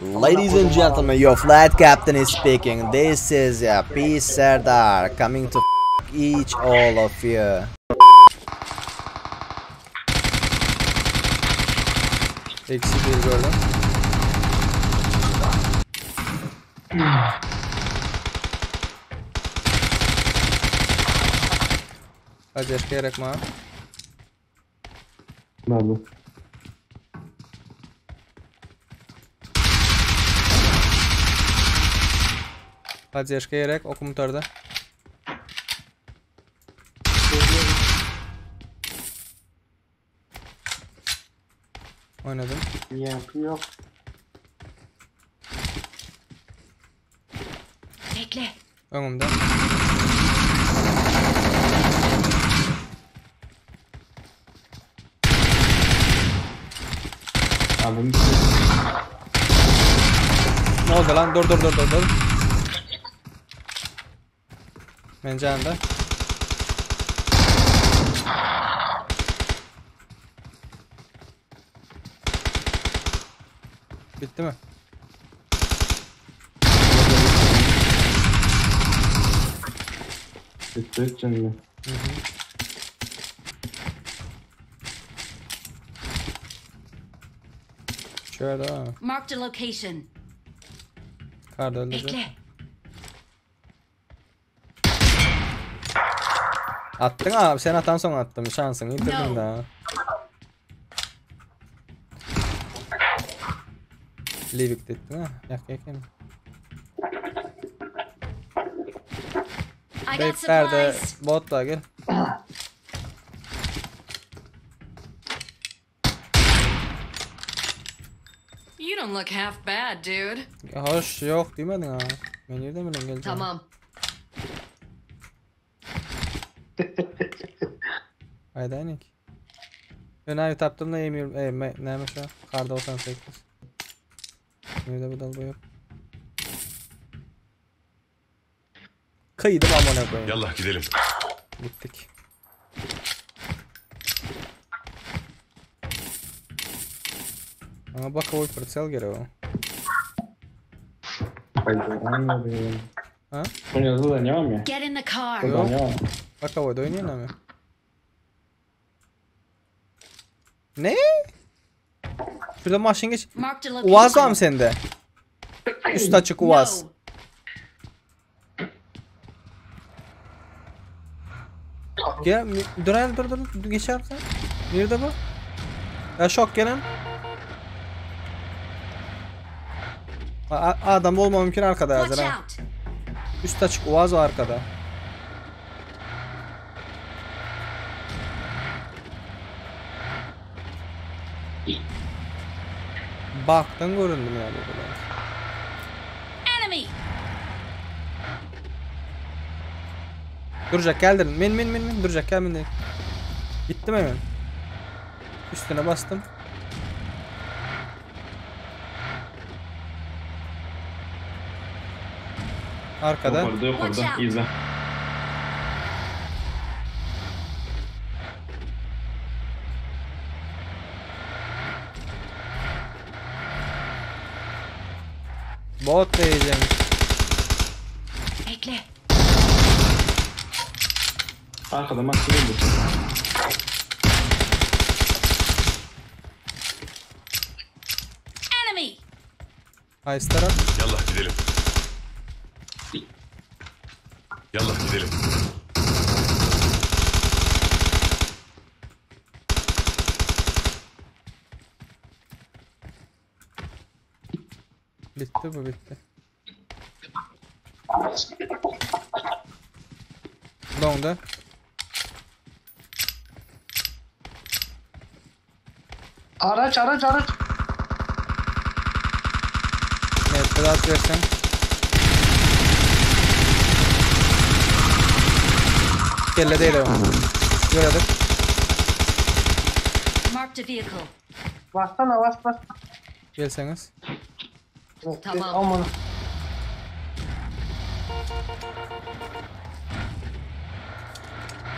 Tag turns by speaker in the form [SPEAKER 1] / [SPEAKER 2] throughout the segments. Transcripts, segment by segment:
[SPEAKER 1] Ladies and gentlemen, your flight captain is speaking. This is P. Serdar coming to each all of you. Eksi bir gördüm. Acayip gerek mi?
[SPEAKER 2] Nerede?
[SPEAKER 1] Acayip gerek okum tarda. Oynadım.
[SPEAKER 2] Yok.
[SPEAKER 3] Bekle.
[SPEAKER 1] Önümde.
[SPEAKER 2] Aldım.
[SPEAKER 1] Ne oldu lan? Dur. Ben canımda. Bitti mi?
[SPEAKER 2] Bitti canım.
[SPEAKER 1] Şöyle ha.
[SPEAKER 3] Marked a location.
[SPEAKER 1] Karda öldürdü.
[SPEAKER 3] Bekle.
[SPEAKER 1] Attın abi. Sen atan son attım. Şansını yitirdin
[SPEAKER 3] No.
[SPEAKER 1] daha. Livik dedin ha. Yak.
[SPEAKER 3] I got
[SPEAKER 1] Beklerde
[SPEAKER 3] supplies.
[SPEAKER 1] bot da gel.
[SPEAKER 3] You don't look half bad, dude.
[SPEAKER 1] Hoş yok demedin ha. Ben nereden bileyim geleceğim.
[SPEAKER 3] Tamam.
[SPEAKER 1] Haydi inek. Ben abi taptığımda yemiyorum. Neymiş o? Karda 98. Nerede bu dalga yok. Kıydım amına koyayım.
[SPEAKER 4] Yallah gidelim.
[SPEAKER 1] Gittik. Ama bak o parçal geri o.
[SPEAKER 2] Haydi.
[SPEAKER 1] Ha?
[SPEAKER 2] Bunu yazılı da ne var mı?
[SPEAKER 3] Get in the car.
[SPEAKER 1] Yok.
[SPEAKER 2] Ne var?
[SPEAKER 1] Bak o oynayın ama. Ne? Şurada maşın geç.
[SPEAKER 3] Marked a location.
[SPEAKER 1] Uvaz var mı sende? Üst açık uvaz.
[SPEAKER 3] No.
[SPEAKER 1] Gel dur geçersen. Nerede bu? Ya şok gelen. Adam olma mümkün arkada
[SPEAKER 3] Watch
[SPEAKER 1] yazar ha.
[SPEAKER 3] out.
[SPEAKER 1] Üst açık uvaz o arkada. Baktan göründüm ya bu kadar.
[SPEAKER 3] Enemy.
[SPEAKER 1] Duracak geldin. Min duracak gel min. Gittim hemen. Üstüne bastım. Arkada.
[SPEAKER 2] Yukarıda. İzle.
[SPEAKER 1] Bot diyeceğim.
[SPEAKER 3] Bekle.
[SPEAKER 2] Arkada maksimum bu.
[SPEAKER 3] Enemy.
[SPEAKER 1] Ice taraf.
[SPEAKER 4] Yallah gidelim. Yallah gidelim.
[SPEAKER 1] Bitti bu bitti. Donda.
[SPEAKER 2] Araç.
[SPEAKER 1] Evet rahat versen. Kelle değil o. Gördük.
[SPEAKER 3] Marked a vehicle.
[SPEAKER 2] Bas.
[SPEAKER 1] Gelseniz.
[SPEAKER 3] Tamam.
[SPEAKER 2] Aman.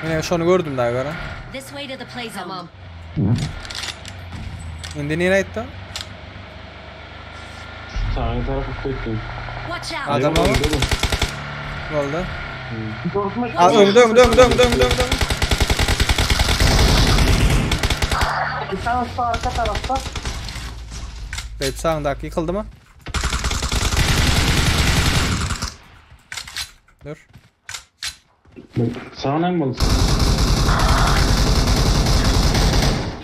[SPEAKER 1] Yine şunu gördüm daha göre.
[SPEAKER 3] This way to the play zone. Tamam.
[SPEAKER 1] Şimdi nereye gitti?
[SPEAKER 2] Sağ tarafa koydum.
[SPEAKER 3] Watch out!
[SPEAKER 1] Adam
[SPEAKER 2] Ayol,
[SPEAKER 1] ama.
[SPEAKER 2] öldü bu.
[SPEAKER 1] Oldu.
[SPEAKER 2] Korkmuş.
[SPEAKER 1] Aa, dön.
[SPEAKER 2] Bir tane sağ arka tarafta.
[SPEAKER 1] Evet, sağındaki yıkıldı mı? Dur.
[SPEAKER 2] Sağına mı olsun?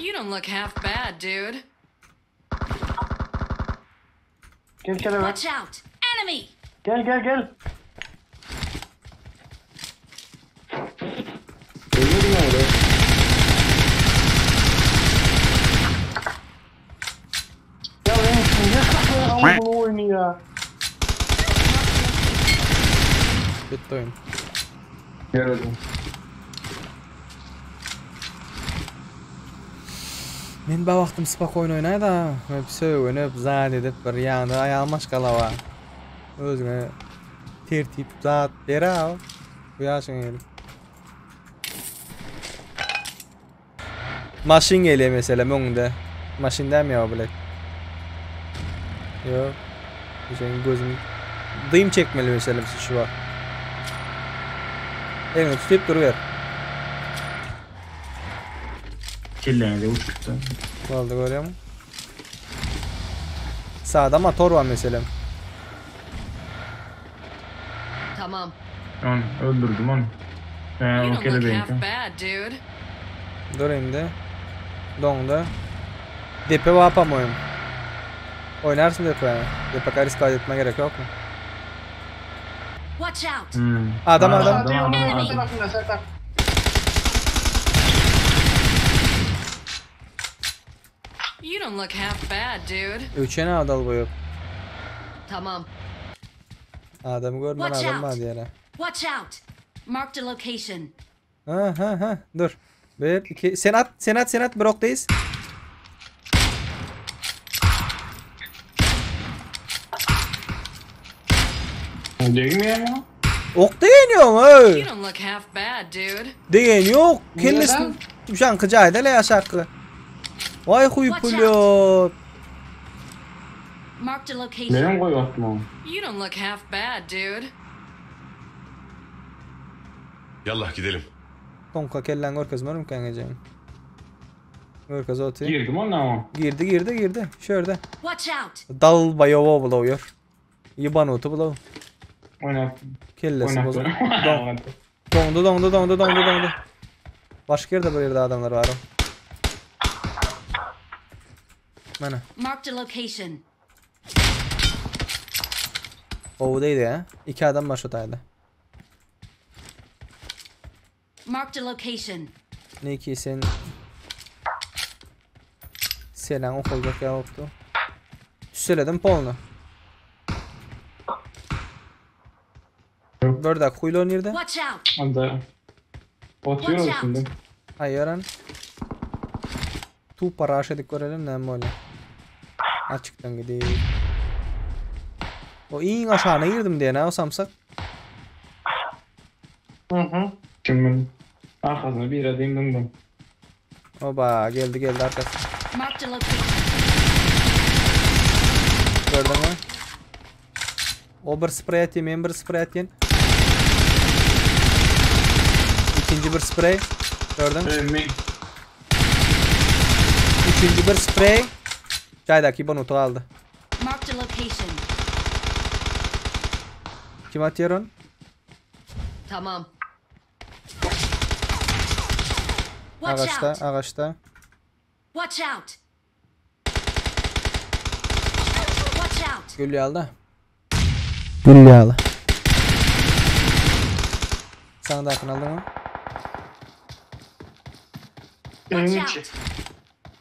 [SPEAKER 3] You don't look half bad, dude.
[SPEAKER 2] Gel kelebek.
[SPEAKER 3] Watch out! Enemy!
[SPEAKER 2] Gel. Ölmedin mi öyle? Ya benim için ne saklayın ama bunu oyunu ya.
[SPEAKER 1] Bitti oyun.
[SPEAKER 2] Gördüm.
[SPEAKER 1] Men ba vaqtim spak oyun oynaydı ha. Hep söýünüp, zat edip bir ýanda aýalmaş galawa. Özüne tertip zat bera. Bu ýaşyň gelip. Maşin geliyor mesela möňde. Maşin däme bilet. Yo. Sen gözüm dym çekmeli mesela şu var. Elini tutup duruver.
[SPEAKER 2] Kirlendi uçukta.
[SPEAKER 1] Oldu görüyor musun? Sağda motor var mesela.
[SPEAKER 3] Tamam.
[SPEAKER 2] Onu öldürdüm onu.
[SPEAKER 3] You
[SPEAKER 2] O
[SPEAKER 3] don't look
[SPEAKER 2] kelebeği.
[SPEAKER 3] half bad, dude.
[SPEAKER 1] Dur indi. Dondu. Depe yapamıyorum. Oynarsın depe. Depe karis kaydetme gerek yok mu?
[SPEAKER 3] Watch out!
[SPEAKER 1] Adam.
[SPEAKER 3] You don't look half bad, dude.
[SPEAKER 1] Üçene adal boyu.
[SPEAKER 3] Tamam.
[SPEAKER 1] Adamı görmen
[SPEAKER 3] Watch
[SPEAKER 1] adam
[SPEAKER 3] out.
[SPEAKER 1] var yere.
[SPEAKER 3] Watch out! Marked a location.
[SPEAKER 1] Ha. Dur. Bir, iki. Senat. Broktayız.
[SPEAKER 2] Değmiyor mu?
[SPEAKER 1] Ok da yeniyor mu?
[SPEAKER 3] You don't look half bad, dude.
[SPEAKER 1] Değen yok. Kellesi.
[SPEAKER 2] Neden?
[SPEAKER 1] Şankı caydele yaşaklı. Vay huy
[SPEAKER 3] Watch
[SPEAKER 1] pilot.
[SPEAKER 3] Marked a location.
[SPEAKER 2] Benim koy attım onu.
[SPEAKER 3] You don't look half bad, dude.
[SPEAKER 4] Yallah gidelim.
[SPEAKER 1] Tonka kellen görkez mörüm kengeceğim. Görkez otu.
[SPEAKER 2] Girdim onunla ama.
[SPEAKER 1] Girdi. Şöyle.
[SPEAKER 3] Watch out!
[SPEAKER 1] Dal bayovo buluyor. Yiban otu buluyor.
[SPEAKER 2] Oynattım.
[SPEAKER 1] Kellesi bozuk.
[SPEAKER 2] Oynattım.
[SPEAKER 1] Dondu. Başka yerde bir yerde adamlar var o. Mana.
[SPEAKER 3] Marked a location.
[SPEAKER 1] Ovdaydı ya. İki adam var şu tayda.
[SPEAKER 3] Marked a location.
[SPEAKER 1] Ne ki sen... Selam okulacak ya yoktu. Söyledim polnu. Burada kuyulo nerede?
[SPEAKER 3] Watch out!
[SPEAKER 2] Hadi. Oturuyor
[SPEAKER 3] Watch out.
[SPEAKER 2] şimdi.
[SPEAKER 1] Hayıran. Tu paraşedik görelim ne böyle. Açıktan gideyim. O in aşağına girdim diye ne o samsak.
[SPEAKER 2] Şimdi arkasına bir adayım döndüm.
[SPEAKER 1] Oba geldi arkası.
[SPEAKER 3] Marked a location.
[SPEAKER 1] Gördün mü? O bir sprey atayım, ben bir sprey atayım. İkinci bir sprey. Gördün? Üçüncü bir sprey. Çaydaki bonutu aldı.
[SPEAKER 3] Marked a location.
[SPEAKER 1] Kim atıyor onu?
[SPEAKER 3] Tamam. Watch out!
[SPEAKER 1] Ağaçta.
[SPEAKER 3] Watch out! Watch out!
[SPEAKER 1] Gül yağlı. Gül yağlı. Sana da akın aldın mı?
[SPEAKER 3] Watch out!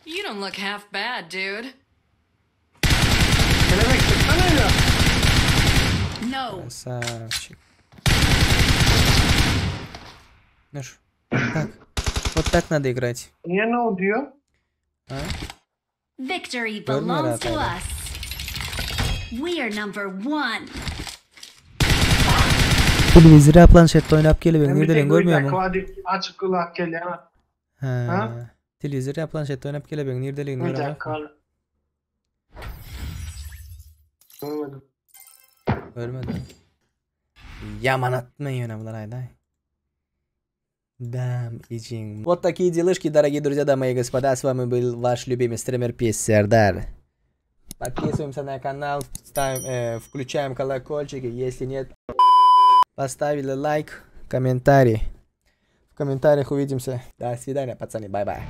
[SPEAKER 3] You don't look half bad, dude.
[SPEAKER 2] Kelebek çıksana ya.
[SPEAKER 3] No.
[SPEAKER 1] Sen çık. Dur. Так. Вот так надо играть.
[SPEAKER 2] Niye ne o diyor?
[SPEAKER 1] Ha?
[SPEAKER 3] Victory
[SPEAKER 1] Görmüyor
[SPEAKER 3] belongs to
[SPEAKER 1] herhalde.
[SPEAKER 3] us. We are number one.
[SPEAKER 1] Televizyon planşette oynayıp geliyor.
[SPEAKER 2] Ben bir
[SPEAKER 1] Nereden
[SPEAKER 2] tek
[SPEAKER 1] görmüyor
[SPEAKER 2] uyuyak,
[SPEAKER 1] mu?
[SPEAKER 2] hadi açık kulak gel ya.
[SPEAKER 1] Ha. Televizyon planşette oynayıp geliyor. Nereden
[SPEAKER 2] Bir
[SPEAKER 1] görmüyor mu?
[SPEAKER 2] dakika. Ölmedi.
[SPEAKER 1] Ölmedi. Yaman atmayın bunlar haydi. Дам ичин. Вот такие делышки, дорогие друзья, дамы и господа. С вами был ваш любимый стример Пес Сердар. Подписываемся на канал, ставим, включаем колокольчики. Если нет, поставили лайк, комментарий. В комментариях увидимся. До свидания, пацаны. Бай-бай.